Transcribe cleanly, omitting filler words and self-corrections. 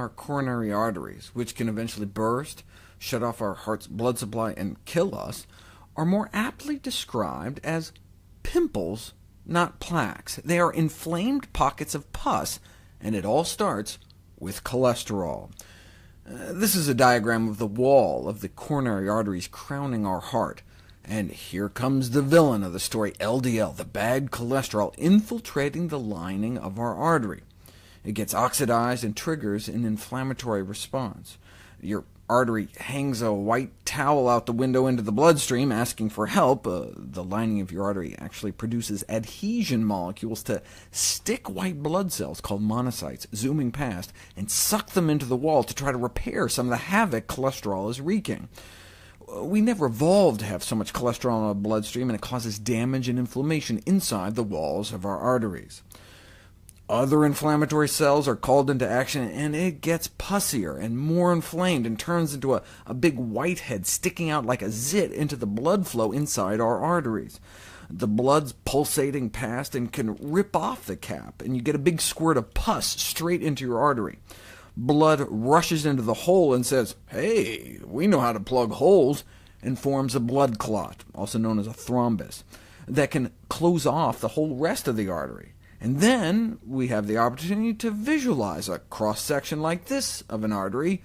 our coronary arteries, which can eventually burst, shut off our heart's blood supply, and kill us, are more aptly described as pimples, not plaques. They are inflamed pockets of pus, and it all starts with cholesterol. This is a diagram of the wall of the coronary arteries crowning our heart. And here comes the villain of the story, LDL, the bad cholesterol, infiltrating the lining of our artery. It gets oxidized and triggers an inflammatory response. Your artery hangs a white towel out the window into the bloodstream, asking for help. The lining of your artery actually produces adhesion molecules to stick white blood cells, called monocytes, zooming past, and suck them into the wall to try to repair some of the havoc cholesterol is wreaking. We never evolved to have so much cholesterol in our bloodstream, and it causes damage and inflammation inside the walls of our arteries. Other inflammatory cells are called into action, and it gets pussier and more inflamed, and turns into a big whitehead sticking out like a zit into the blood flow inside our arteries. The blood's pulsating past and can rip off the cap, and you get a big squirt of pus straight into your artery. Blood rushes into the hole and says, "Hey, we know how to plug holes," and forms a blood clot, also known as a thrombus, that can close off the whole rest of the artery. And then we have the opportunity to visualize a cross-section like this of an artery